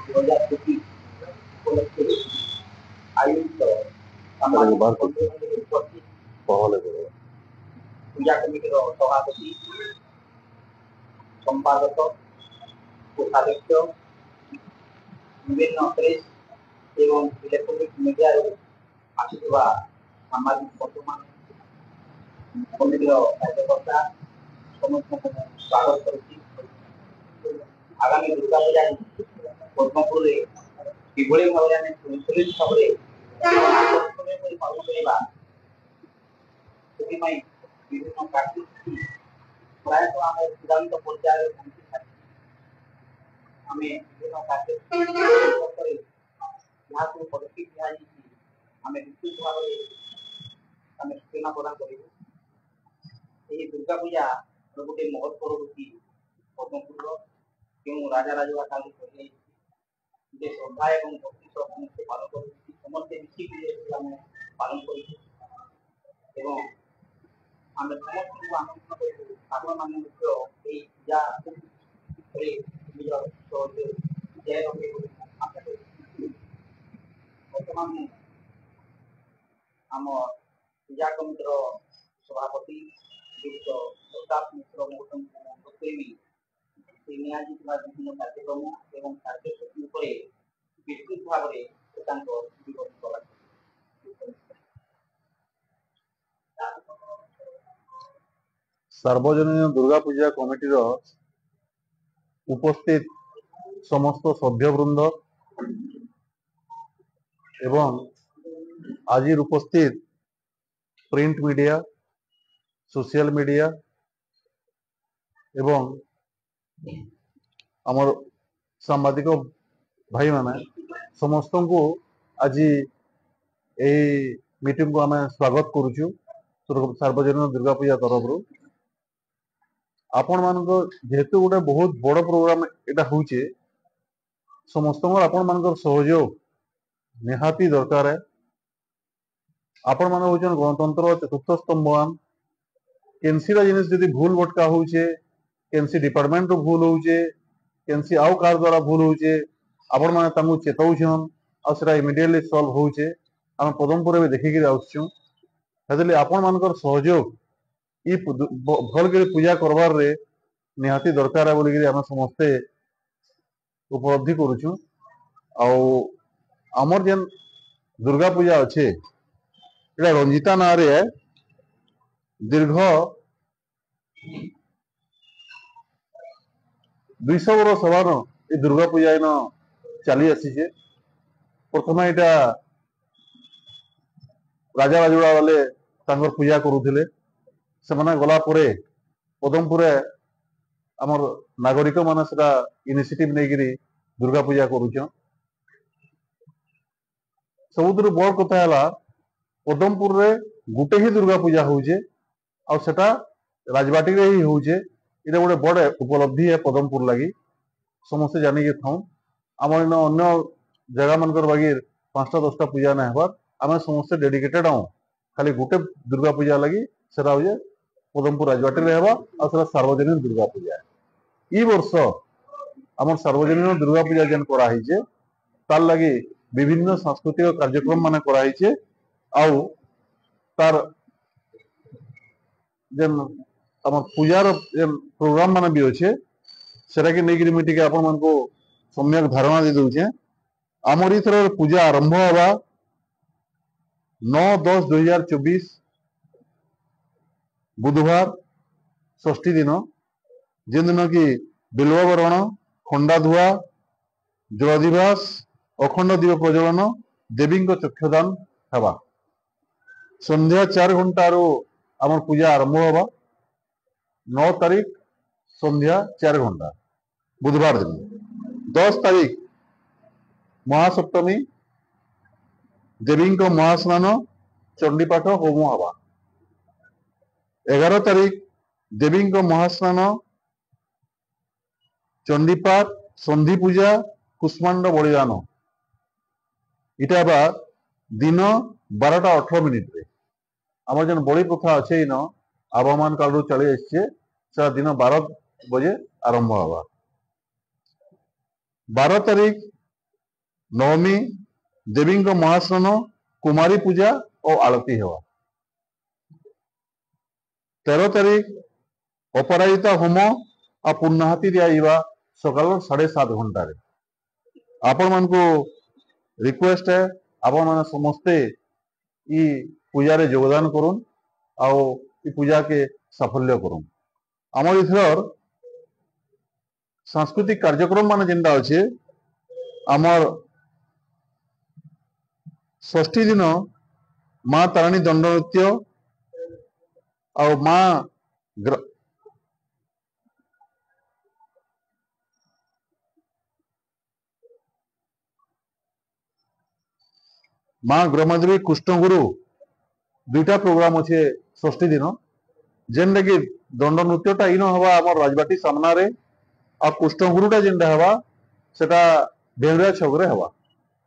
2025 উপলক্ষে আয়োজিত সামাজিক সম্মেলনে উপস্থিত পূজা কমিটির সভাপতি সম্পাদক কোষাধ্যক্ষ বিভিন্ন প্রেস এবং ইলেকট্রনিক মিডিয়াରୁ ଆସିଥିବା ସାମାଜିକ ବର୍ତ୍ତମାନ କମିଟିର କାର୍ଯ୍ୟକର୍ତ୍ତା ସମସ୍ତଙ୍କୁ ସ୍ୱାଗତ କରୁଛି। ଆଗାମୀ ଦୁର୍ଗା ପୂଜା ପଦ୍ମପୁରରେ କିଭଳି ଭାବରେ ଆମେ ସୁନିଶ୍ଚିତ ଭାବରେ ଆକର୍ଷଣୀୟ କରି ପାଳନ କରିବା ସେଥିପାଇଁ ବିଭିନ୍ନ କାର୍ଯ୍ୟସୂଚୀ ପ୍ରାୟତଃ ଆମ ଚୂଡ଼ାନ୍ତ ପର୍ଯ୍ୟାୟରେ ପହଞ୍ଚି ସାରିଛି। ଆମେ ବିଭିନ୍ନ କାର୍ଯ୍ୟସୂଚୀ ଯାହାକୁ ପଦକ୍ଷେପ ଦିଆଯାଇଛି ଆମେ ନିଶ୍ଚିତ ଭାବରେ ଆମେ ସୂଚନା ପ୍ରଦାନ କରିବୁ। ଏହି ଦୁର୍ଗା ପୂଜା ଗୋଟେ ମହୋତ୍ସବ ହେଉଛି ପଦ୍ମପୁରର ଯେଉଁ ରାଜା ରାଜୁଆ କାଲି କହିଯାଇଛି ଯେ ଶ୍ରଦ୍ଧା ଏବଂ ଭକ୍ତି ସହ ସମସ୍ତେ ପାଳନ କରୁଛନ୍ତି, ସମସ୍ତେ ମିଶିକି ଆମେ ପାଳନ କରିଛୁ ଏବଂ ଆମେ ସମସ୍ତଙ୍କୁ ଆମନ୍ତ୍ରଣ କରିବୁ ଆପଣମାନେ ମଧ୍ୟ ଏହି ପୂଜା ନିଜର ଜୟ ରଖିବେ ବୋଲି ଆଶା କରୁଛୁ। ବର୍ତ୍ତମାନ ଆମ ପୂଜା କମିଟିର ସଭାପତି ଯୁକ୍ତ ପ୍ରତାପ ମିଶ୍ର ମହୋଦୟଙ୍କୁ ବତେଇବି ନିଆଯାଇଥିବା ବିଭିନ୍ନ କାର୍ଯ୍ୟକ୍ରମ ଏବଂ କାର୍ଯ୍ୟସୂଚୀ ଉପରେ ବିସ୍ତୃତ ଭାବରେ ତାଙ୍କ ବିବରଣୀ ପ୍ରଦାନ सार्वजनिक दुर्गा पूजा कमिटीर उपस्थित समस्त सभ्यवृंद एवं आज उपस्थित प्रिंट मीडिया सोशल मीडिया एवं आमर सांबादिक भाई माने समस्त को आज मीटिंग को आम स्वागत करुचु सार्वजनिक दुर्गा पूजा तरफ आपण मान जेहेतु गोटे बहुत बड़ प्रोग्राम यहाँ हूँ समस्त आपण मान सहयोग निहाती दरकार है। आपण मान हूँ गणतंत्र चतुर्थ स्तंभवान केनसी जिनिस जदि भूल भटका होचे केनसी डिपार्टमेंट भूल होचे केनसी आउ कार द्वारा भूल होचे आपण माने तांको चेताउछन आ सेटा इमिडिएटली सॉल्व होचे हम पदमपुर भी देखिक आसुँ हेतले आपण मानकर सहयोग ई भल के पूजा करबार रे निहाती दरकार है बोली आम समस्ते उपलब्धि करुचु। आमर जेन दुर्गा पूजा अच्छे इटा रंजिता ना रे दीर्घ 200 वर्ष सवार ये दुर्गा पूजा इन चली आसी प्रथम यहाँ राजा राजुड़ा वाले पूजा करुले से गला पदमपुर आमर नागरिक मान से इनिशिएटिव नहीं दुर्गा पूजा करुच सबुठ बड़ कथा है पदमपुर रे गुटे ही दुर्गा पूजा होचे आटा राजबाटी रे ही होचे ये गोटे बड़ उपलब्धि है पदमपुर लगी समस्ते जानिके था आम इन अन्य जगह मानकर बागी 5-10टा पूजा ना हबार आम समस्ते डेडिकेटेड हाँ खाली गुटे दुर्गा पूजा लगी सेटा हो पदमपुर राजबाटी रे हबा आ सार्वजनिक दुर्गा पूजा ई वर्ष आम सार्वजनिक दुर्गा पूजा जेन कराइचे तार लगी विभिन्न सांस्कृतिक कार्यक्रम मान कराइचे आउ तार जेन आम पूजार जेन प्रोग्राम मान भी अच्छे सेटा कि नहीं मुझे आपण मान को सम्यक धारणा दे दूचे आमर इथर पूजा आरंभ हवा 9-10-2024 बुधवार षष्ठी दिन जिन दिन की बिल्ववरण खंडा धुआ जलदिवास अखंड दीप प्रज्वलन देवी चक्षुदान हवा संध्या 4 घंटारू आम पूजा आरंभ हवा 9 तारीख संध्या 4 घंटा बुधवार दिन 10 तारीख महासप्तमी देवी महास्नान चंडीपाठ होम हवा 11 तारीख देवी महास्नान चंडीपाठ संधि पूजा कुष्मांड बलिदान इटा बा दिन 12टा 18 मिनिट आम जो बड़ी प्रथा अच्छे इन आवामान काल चली आसे दिन 12 बजे आरंभ हवा 12 तारीख नवमी देवी महास्नान कुमारी पूजा और आरती हेवा 13 तारीख अपराजिता होम आ पूर्णाहुति दिया सकाल 7:30 घंटे आपण मान को रिक्वेस्ट है आपण मान समस्ते ई पूजा रे योगदान करूं आओ ई पूजा के साफल्य करूं आमर इधर सांस्कृतिक कार्यक्रम मान जेंदा अच्छे आमर षष्ठी दिन माँ ताराणी दंड नृत्य और माँ ग्रहमादेवी कृष्णगुरु दुईटा प्रोग्राम अच्छे षष्ठी दिन जेन कि दंड नृत्यटा इन हवा आम राजबाटी सामना रे आ कृष्णगुरुटा जेनटा हवा सेटा भेवरिया छक रे हवा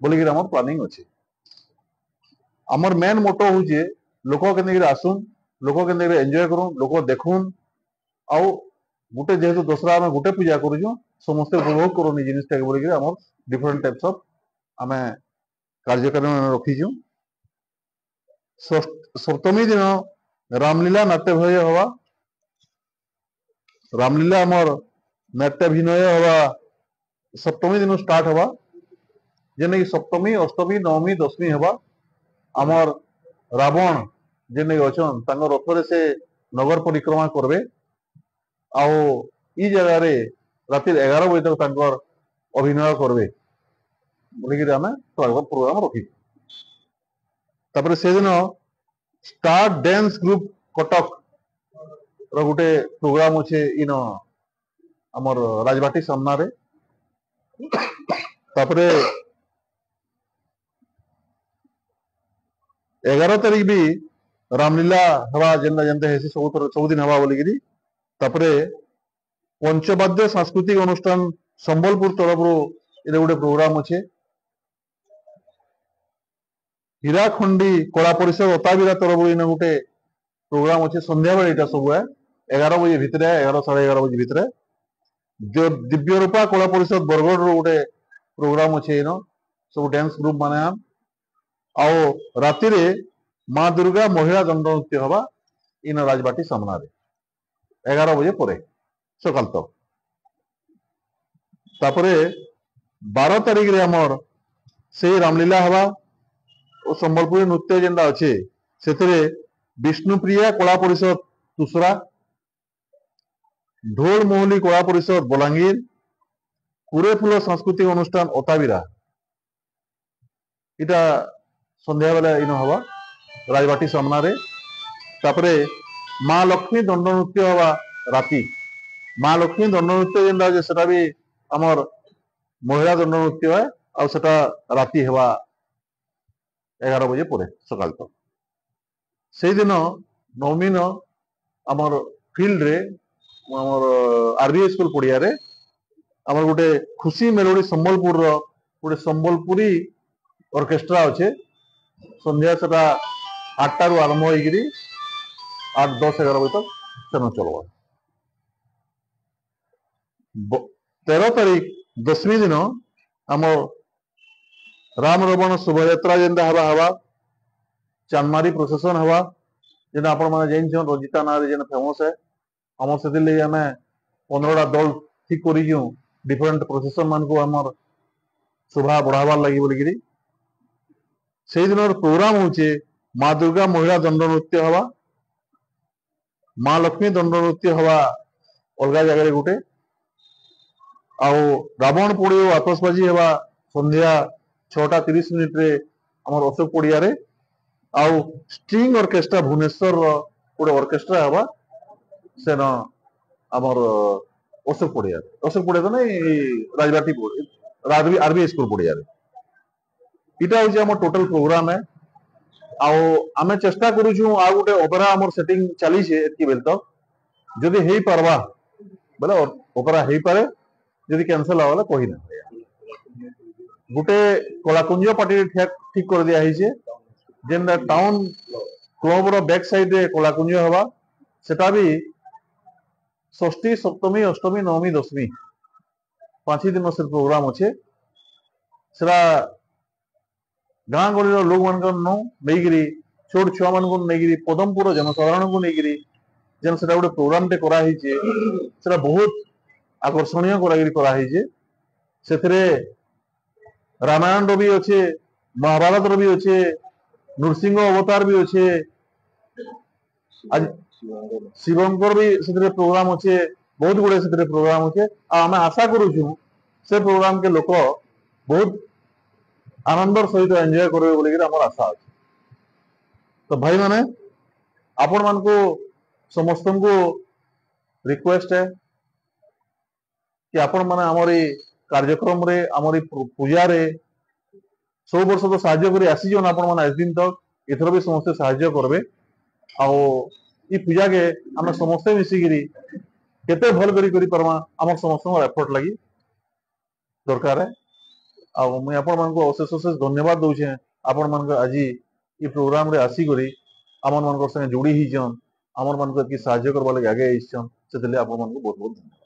बोलिकी आमर प्लानिंग अच्छे आमर मेन मोटो हूँ लोक के आसुन लोक के एंजॉय करूं लोक देखुन आउ गोटे जेहेतु दशहरा आम गोटे पूजा करूँ समस्ते उपभोग करूँ जिनटा बोलिकी आमर डिफरेंट टाइप्स ऑफ आम कार्यक्रम रखीचु सप्तमी दिन रामलीला नाट्यभय हवा रामलीला आमर नाट्याभिनय हवा सप्तमी दिन स्टार्ट हवा जेने कि सप्तमी अष्टमी नवमी दशमी हवा आमर रावण जेने अच्छन तांको रथरे से नगर परिक्रमा करबे आओ ई जगह रे राति 11 बजे तक तांकर अभिनय करबे बोलिकी आम प्रोग्राम रखी तापर से दिन स्टार डांस ग्रुप कटक रो गोटे प्रोग्राम अच्छे इन आमर राजबाटी सामना रे तापरे 11 तारीख भी रामलीला हवा जेनता जेनता हेसी सब दिन हवा बोलिकी तापरे पंचवाद्य सांस्कृतिक अनुष्ठान संबलपुर तरफ ये गोटे प्रोग्राम अच्छे हीराखंडी कला परिषद अताबिरा तरफ इन गोटे प्रोग्राम अच्छे संध्या बेले यहाँ सब है 11 बजे भितर 11 साढ़े 11 बजे भितर जो दिव्य रूपा कला परिषद बरगढ़ गोटे प्रोग्राम अच्छे इन सब डांस ग्रुप माने आओ राति रे माँ दुर्गा महिला दंड नृत्य हवा इन राजबाटी सामना रे 11 बजे पर सकाल तक तापरे 12 तारीख रे हमर से रामलीला हवा और संबलपुरी नृत्य जेनटा अच्छे से विष्णुप्रिया कला परिषद तुसरा ढोल मोहली कला परिषद बलांगीर कुरेफुल सांस्कृतिक अनुष्ठान अताबिरा इटा संध्या बेला इन हवा राजबाटी सामना रे तापरे माँ लक्ष्मी दंड नृत्य हवा राति माँ लक्ष्मी दंड नृत्य जेनटा जे सेटा भी हमर महिला दंड नृत्य है और सेटा राति हवा 11 बजे पर सकाल तक से दिन नवमी न आमर फील्ड रे आमर आरबीआई स्कूल पड़िया रे आमर गोटे खुशी मेलोडी संबलपुर रो गोटे संबलपुरी ऑर्केस्ट्रा अच्छे संध्या सेटा 8 रु आरंभ होगी 8 10 11 बजे तक सेन चलवा 13 तारीख दशमी दिन आम राम रवण शोभायात्रा जेनटा हवा हवा चांदमारी प्रोसेसन हवा जेना आपण माने जानछन रजिता ना रे जेना फेमस है हमर सेति ले हमें 15टा दल ठीक करी जो डिफरेंट प्रोसेसन मान को हमर शोभा बढ़ावा लागि बोलिगिरी से दिन प्रोग्राम होचे माँ दुर्गा महिला दंड नृत्य हवा माँ लक्ष्मी दंड नृत्य हवा अलग जगह गोटे आउ रावण पोड़ी और आतशबाजी हवा संध्या 6:30 रे हमर अशोक पड़िया रे आउ स्ट्रिंग ऑर्केस्ट्रा भुवनेश्वर गोटे ऑर्केस्ट्रा हवा सेन हमर अशोक पड़िया तो नहीं राजबाटी आरबी स्कूल पड़िया रे इटा होची हमर टोटल प्रोग्राम है आउ आमे चेष्टा करूछु आ गोटे ओपेरा हमर सेटिंग चली छे एतकी बेल तक जदि हेई परवा बोले ओपेरा हेई पारे जदि कैंसिल होला कहि ना गोटे कलाकुंज पार्टी ठीक कर दिया है जेन टाउन क्लब रो बैक साइड रे कलाकुंज हवा सेटा भी षष्ठी सप्तमी अष्टमी नवमी दशमी 5 दिन से प्रोग्राम अच्छे सेटा ଗାଁ ଗହଳିର ଲୋକମାନଙ୍କର ନେଇକିରି ଛୋଟ ଛୁଆ ମାନଙ୍କୁ ନେଇକିରି ପଦମପୁର ଜନସାଧାରଣଙ୍କୁ ନେଇକିରି ଯେନ୍ ସେଟା ଗୋଟେ ପ୍ରୋଗ୍ରାମଟେ କରାହେଇଛି ସେଟା ବହୁତ ଆକର୍ଷଣୀୟ କରାହେଇଛି। ସେଥିରେ ରାମାୟଣର ବି ଅଛେ, ମହାଭାରତର ବି ଅଛେ, ନୃସିଂହ ଅବତାର ବି ଅଛେ, ଶିବଙ୍କର ବି ସେଥିରେ ପ୍ରୋଗ୍ରାମ ଅଛେ, ବହୁତ ଗୁଡେ ସେଥିରେ ପ୍ରୋଗ୍ରାମ ଅଛେ। ଆଉ ଆମେ ଆଶା କରୁଛୁ ସେ ପ୍ରୋଗ୍ରାମ କେ ଲୋକ ବହୁତ ଆନନ୍ଦର ସହିତ ଏନ୍ଜୟ କରିବେ ବୋଲିକିରି ଆମର ଆଶା ଅଛି। ତ ଭାଇମାନେ ଆପଣ ମାନଙ୍କୁ ସମସ୍ତଙ୍କୁ ରିକ୍ୱେଷ୍ଟ है कि आपण ମାନେ ଆମର ଏଇ କାର୍ଯ୍ୟକ୍ରମରେ ଆମର ଏଇ ପୂଜାରେ ସବୁ ବର୍ଷ ତ ସାହାଯ୍ୟ କରି ଆସିଛନ୍ ଆପଣ ମାନେ ଆଜି ଦିନ ତକ, ଏଥର ବି ସମସ୍ତେ ସାହାଯ୍ୟ କରିବେ। ଆଉ ଇ ପୂଜାକେ ଆମେ ସମସ୍ତେ ମିଶିକିରି କେତେ ଭଲ କରିପାରମା ଆମର ସମସ୍ତଙ୍କର ଏଫର୍ଟ ଲାଗି ଦରକାର। ଆଉ ମୁଇଁ ଆପଣ ମାନଙ୍କୁ ଅଶେଷ ଅଶେଷ ଧନ୍ୟବାଦ ଦଉଛେ, ଆପଣ ମାନଙ୍କୁ ଆଜି ଇ ପ୍ରୋଗ୍ରାମ ରେ ଆସିକରି ଆମର ମାନଙ୍କ ସାଙ୍ଗେ ଯୋଡି ହେଇଛନ୍, ଆମର ମାନଙ୍କୁ ଏତିକି ସାହାଯ୍ୟ କରବା ଲାଗି ଆଗେ ଆସିଛନ୍, ସେଥିଲାଗି ଆପଣ ମାନଙ୍କୁ ବହୁତ ବହୁତ ଧନ୍ୟବାଦ।